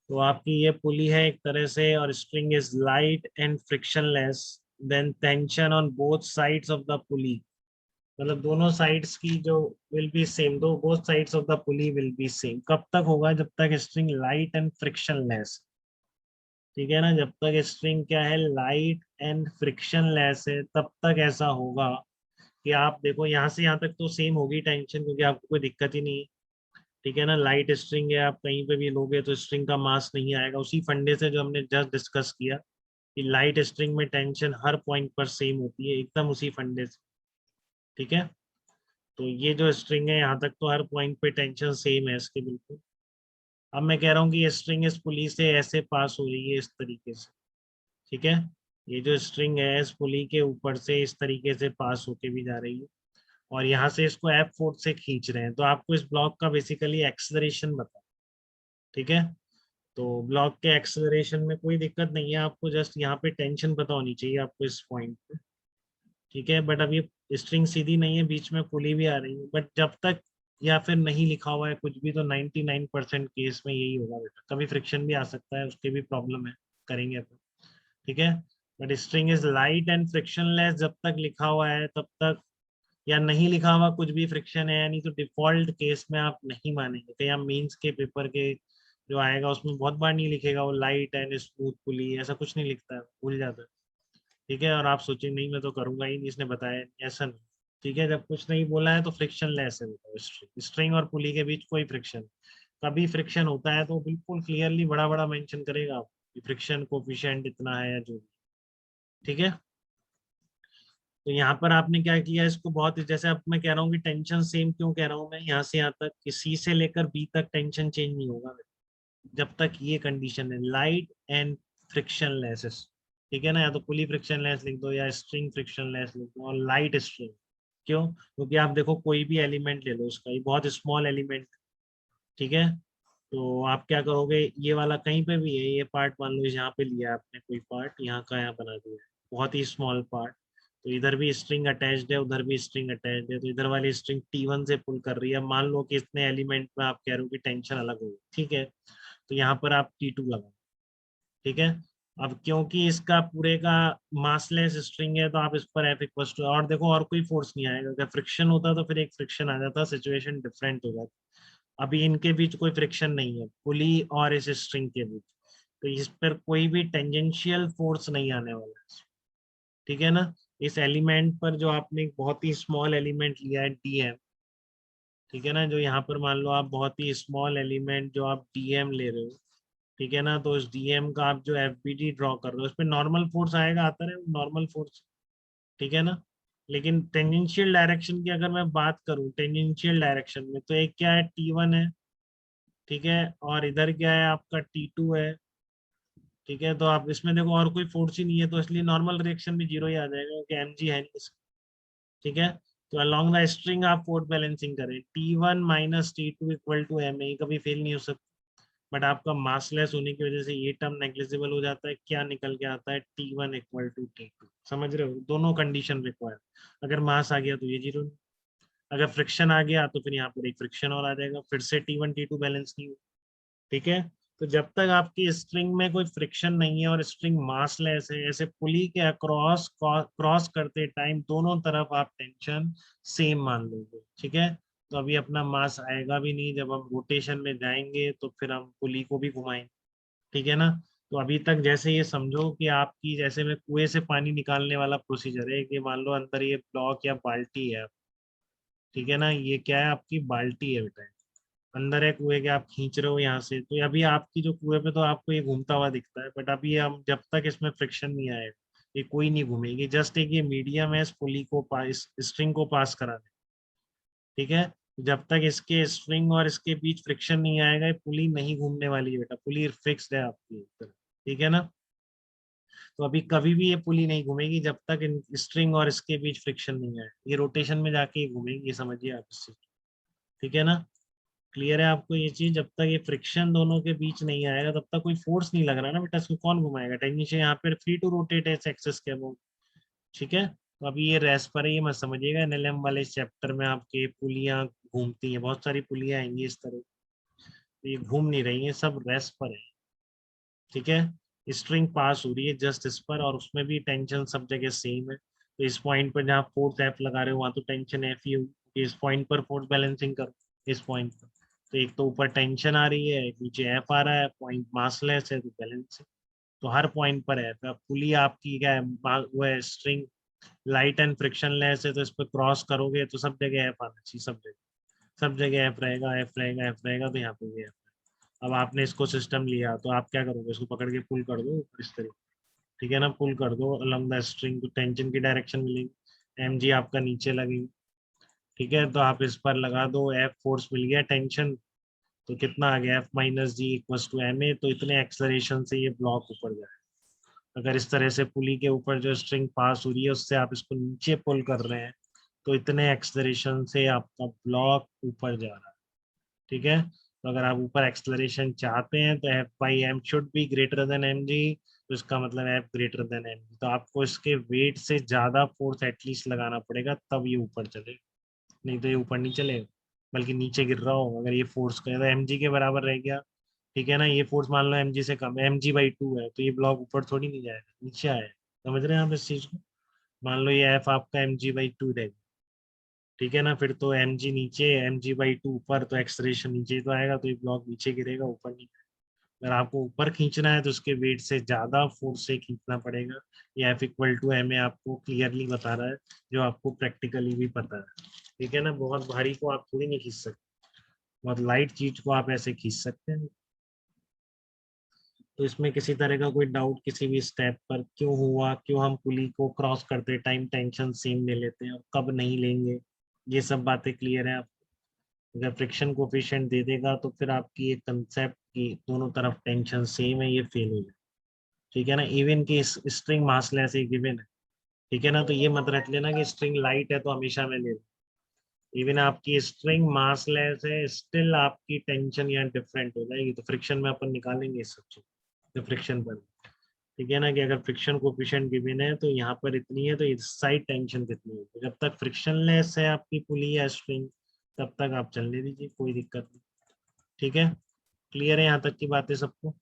तो आपकी ये पुली है एक तरह से, और string is light and frictionless, then tension on both sides of the pulley, मतलब दोनों साइड्स की जो विल बी सेम, दो both sides of the pulley will be same. कब तक होगा? जब तक स्ट्रिंग लाइट एंड फ्रिक्शनलेस, ठीक है ना, जब तक स्ट्रिंग क्या है, लाइट एंड फ्रिक्शनलेस है, तब तक ऐसा होगा कि आप देखो यहाँ से यहाँ तक तो सेम होगी टेंशन, क्योंकि आपको कोई दिक्कत ही नहीं है, ठीक है ना। लाइट स्ट्रिंग है, आप कहीं पे भी लोगे तो स्ट्रिंग का मास नहीं आएगा, उसी फंडे से जो हमने जस्ट डिस्कस किया कि लाइट स्ट्रिंग में टेंशन हर पॉइंट पर सेम होती है, एकदम उसी फंडे से, ठीक है। तो ये जो स्ट्रिंग है यहाँ तक तो हर पॉइंट पे टेंशन सेम है इसके, बिल्कुल। अब मैं कह रहा हूँ कि ये स्ट्रिंग इस पुली से ऐसे पास हो रही है इस तरीके से, ठीक है। ये जो स्ट्रिंग है इस पुली के ऊपर से इस तरीके से पास होके भी जा रही है, और यहाँ से इसको एफ फोर्स से खींच रहे हैं, तो आपको इस ब्लॉक का बेसिकली एक्सेलरेशन बता, ठीक है। तो ब्लॉक के एक्सेलरेशन में कोई दिक्कत नहीं है, आपको जस्ट यहाँ पे टेंशन पता होनी चाहिए आपको इस पॉइंट पे, ठीक है। बट अब ये स्ट्रिंग सीधी नहीं है, बीच में पुली भी आ रही है, बट जब तक या फिर नहीं लिखा हुआ है कुछ भी, तो 99% केस में यही होगा बेटा, कभी फ्रिक्शन भी आ सकता है, उसके भी प्रॉब्लम है, करेंगे अपन, ठीक है। But string is light and frictionless जब तक लिखा हुआ है तब तक, या नहीं लिखा हुआ कुछ भी फ्रिक्शन है, यानी तो डिफॉल्ट केस में आप नहीं मानेंगे, कहीं आप मीन्स के पेपर के जो आएगा उसमें बहुत बार नहीं लिखेगा वो लाइट एंड स्मूथ पुली, ऐसा कुछ नहीं लिखता है, भूल जाता है, ठीक है। और आप सोचेंगे नहीं मैं तो करूंगा ही नहीं, इसने बताया नहीं, ऐसा नहीं, ठीक है। जब कुछ नहीं बोला है तो फ्रिक्शन लेस है बेटा, स्ट्रिंग स्ट्रिंग और पुली के बीच कोई फ्रिक्शन, कभी फ्रिक्शन होता है तो बिल्कुल क्लियरली बड़ा बड़ा मेंशन करेगा आप कि फ्रिक्शन कोफिशिएंट इतना है या जो भी, ठीक है। तो यहाँ पर आपने क्या किया, इसको बहुत जैसे अब मैं कह रहा हूँ कि टेंशन सेम क्यों कह रहा हूँ मैं, यहाँ से यहाँ तक कि सी से लेकर बी तक टेंशन चेंज नहीं होगा जब तक ये कंडीशन है लाइट एंड फ्रिक्शन लेस, ठीक है ना। या तो पुली फ्रिक्शन लेस लिख दो या स्ट्रिंग फ्रिक्शन लेस लिख दो, और लाइट स्ट्रिंग, क्यों? क्योंकि आप देखो कोई भी एलिमेंट ले लो उसका, ये बहुत स्मॉल एलिमेंट, ठीक है। तो आप क्या करोगे, ये वाला कहीं पे भी है, ये पार्ट मान लो यहाँ पे लिया आपने कोई पार्ट, यहाँ का यहाँ बना दिया है, बहुत ही स्मॉल पार्ट, तो इधर भी स्ट्रिंग अटैच्ड है उधर भी स्ट्रिंग अटैच्ड है, तो इधर वाली स्ट्रिंग T1 से पुल कर रही है, मान लो कि इतने एलिमेंट में आप कह रहे हो कि टेंशन अलग होगी, ठीक है। तो यहाँ पर आप T2 लगाओ, ठीक है। अब क्योंकि इसका पूरे का मासलेस स्ट्रिंग है तो आप इस पर एफ इक्वल टू, और देखो और कोई फोर्स नहीं आएगा, अगर फ्रिक्शन होता तो फिर एक फ्रिक्शन आ जाता, सिचुएशन डिफरेंट हो जाती। अभी इनके बीच कोई फ्रिक्शन नहीं है, पुली और इस स्ट्रिंग के बीच, तो इस पर कोई भी टेंजेंशियल फोर्स नहीं आने वाला है, ठीक है ना। इस एलिमेंट पर जो आपने एक बहुत ही स्मॉल एलिमेंट लिया है डीएम, ठीक है ना, जो यहाँ पर मान लो आप बहुत ही स्मॉल एलिमेंट जो आप डीएम ले रहे हो, ठीक है ना, तो उस डीएम का आप जो एफबीडी ड्रॉ कर रहे हो उस पर नॉर्मल फोर्स आएगा, आता रहे नॉर्मल फोर्स, ठीक है ना। लेकिन टेंजेंशियल डायरेक्शन की अगर मैं बात करूं, टेंजेंशियल डायरेक्शन में तो एक क्या है, T1 है, ठीक है, और इधर क्या है आपका T2 है, ठीक है। तो आप इसमें देखो और कोई फोर्स ही नहीं है, तो इसलिए नॉर्मल रिएक्शन भी जीरो ही आ जाएगा क्योंकि mg है नहीं इसका, ठीक है। तो अलोंग द स्ट्रिंग आप फोर्स बैलेंसिंग करें, T1 minus T2 equal to M, ये कभी फेल नहीं हो सकता। बट आपका मासलेस होने की वजह से ये टर्म नेग्लिजिबल हो जाता है, क्या निकल के आता है, T1 इक्वल टू T2, समझ रहे हो, दोनों कंडीशन रिक्वायर, अगर मास आ गया तो ये जीरो, अगर फ्रिक्शन आ गया तो फिर यहाँ पर एक फ्रिक्शन और आ जाएगा, फिर से T1 T2 बैलेंस नहीं हो, ठीक है। तो जब तक आपकी स्ट्रिंग में कोई फ्रिक्शन नहीं है और स्ट्रिंग मासलेस है, ऐसे पुली के अक्रॉस क्रॉस करते टाइम दोनों तरफ आप टेंशन सेम मान लोगे, ठीक है। तो अभी अपना मास आएगा भी नहीं, जब हम रोटेशन में जाएंगे तो फिर हम पुली को भी घुमाएंगे, ठीक है ना। तो अभी तक जैसे ये समझो कि आपकी, जैसे मैं कुएं से पानी निकालने वाला प्रोसीजर है कि मान लो अंदर ये ब्लॉक या बाल्टी है, ठीक है ना, ये क्या है, आपकी बाल्टी है बेटा, अंदर है कुएं के, आप खींच रहे हो यहाँ से, तो अभी आपकी जो कुएं पे तो आपको ये घूमता हुआ दिखता है, बट अभी हम जब तक इसमें फ्रिक्शन नहीं आएगा ये कोई नहीं घूमेगी, जस्ट एक ये मीडियम है इस पुली को पास, स्ट्रिंग को पास कराने, ठीक है। जब तक इसके स्ट्रिंग और इसके बीच फ्रिक्शन नहीं आएगा ये पुली नहीं घूमने वाली है बेटा, पुली फिक्स्ड है आपकी एक तरफ, ठीक है ना। तो अभी कभी भी ये पुली नहीं घूमेगी जब तक इन स्ट्रिंग और इसके बीच फ्रिक्शन नहीं आए, ये रोटेशन में जाके ही घूमेगी, ये समझिए आप इससे, ठीक है ना। क्लियर है आपको ये चीज, जब तक ये फ्रिक्शन दोनों के बीच नहीं आएगा तब तक कोई फोर्स नहीं लग रहा ना बेटा, इसको कौन घुमाएगा, टेक्नीशियन यहाँ पे फ्री टू रोटेट है एक्सेस के अबाउट, ठीक है। तो अभी ये रेस्ट पर है, ये मत समझिएगा, एनएलएम वाले चैप्टर में आपके पुलियां घूमती हैं, बहुत सारी पुलियां आएंगी इस तरह, तो ये घूम नहीं रही है, सब रेस्ट पर है, ठीक है, स्ट्रिंग पास हो रही है जस्ट इस पर, और उसमें भी टेंशन सब जगह सेम है। तो इस पॉइंट पर जहाँ फोर्स एफ लगा रहे हो वहाँ तो टेंशन एफ ही होगी। इस पॉइंट पर फोर्स बैलेंसिंग करो इस पॉइंट पर, तो एक तो ऊपर टेंशन आ रही है, नीचे एफ आ रहा है, पॉइंट मासलेस है तो बैलेंस है। तो हर पॉइंट पर है। तो पुली आपकी क्या है, वो है स्ट्रिंग लाइट एंड फ्रिक्शनलेस है, तो इस पर क्रॉस करोगे तो सब जगह एफ आना चाहिए, सब जगह, सब जगह एफ रहेगा, एफ रहेगा, एफ रहेगा, तो यहाँ पे भी एफ। अब आपने इसको सिस्टम लिया तो आप क्या करोगे, इसको पकड़ के पुल कर दो ऊपर इस तरीके, ठीक है ना, पुल कर दो अलोंग द स्ट्रिंग, तो टेंशन की डायरेक्शन मिलेगी, एम जी आपका नीचे लगेगी। ठीक है, तो आप इस पर लगा दो एफ, फोर्स मिल गया टेंशन, तो कितना आ गया, F minus G equals to M A, तो इतने एक्सलरेशन से ये ब्लॉक ऊपर जाए। अगर इस तरह से पुली के ऊपर जो स्ट्रिंग पास हो रही है उससे आप इसको नीचे पुल कर रहे हैं, तो इतने एक्सलरेशन से आपका ब्लॉक ऊपर जा रहा है। ठीक है, तो अगर आप ऊपर एक्सलरेशन चाहते हैं तो F by M should be greater than M G, तो इसका मतलब F greater than M G, तो आपको इसके वेट से ज्यादा फोर्स एटलीस्ट लगाना पड़ेगा तब ये ऊपर चलेगा, नहीं तो ये ऊपर नहीं चलेगा, बल्कि नीचे गिर रहा हो। अगर ये फोर्स का तो एम जी के बराबर रह गया, ठीक है ना, ये फोर्स मान लो एम जी से कम, एम जी बाई टू है, तो ये ब्लॉक ऊपर थोड़ी नहीं जाएगा, नीचे आएगा। समझ रहे हैं आप इस चीज को? मान लो ये एफ आपका एम जी बाई टू रहेगा, ठीक है ना, फिर तो एम जी नीचे, एम जी बाई टू ऊपर, तो एक्सलेरेशन नीचे तो आएगा, तो ये ब्लॉक नीचे गिरेगा, ऊपर नहीं। अगर आपको ऊपर खींचना है तो उसके वेट से ज्यादा फोर्स से खींचना पड़ेगा। ये F equal to M A आपको क्लियरली बता रहा है, जो आपको प्रैक्टिकली भी पता है। ठीक है ना, बहुत भारी को आप थोड़ी नहीं खींच सकते, बहुत लाइट चीज को आप ऐसे खींच सकते हैं। तो इसमें किसी तरह का कोई डाउट किसी भी स्टेप पर क्यों हुआ, क्यों हम पुली को क्रॉस करते टाइम टेंशन सेम ले लेते हैं और कब नहीं लेंगे, ये सब बातें क्लियर है आप? अगर फ्रिक्शन कोफिशिएंट दे देगा तो फिर आपकी ये कंसेप्ट की दोनों तरफ टेंशन सेम है, ये फेल हो जाए। ठीक है ना, इवन की स्ट्रिंग मासलेस एक गिवन है, ठीक है ना, तो ये मत रख लेना कि स्ट्रिंग लाइट है तो हमेशा मैं ले लूं। इवन आपकी स्ट्रिंग मासलेस है, स्टिल आपकी टेंशन यहाँ डिफरेंट हो जाएगी, तो फ्रिक्शन में अपन निकालेंगे इस सब चीज, तो फ्रिक्शन पर। ठीक है ना, कि अगर फ्रिक्शन कोफिशिएंट गिवन है तो यहाँ पर इतनी है, तो इस साइड टेंशन कितनी है, तो जब तक फ्रिक्शनलेस है आपकी पुली या स्ट्रिंग तब तक आप चलने दीजिए, कोई दिक्कत नहीं। ठीक है, क्लियर है यहाँ तक की बातें सबको?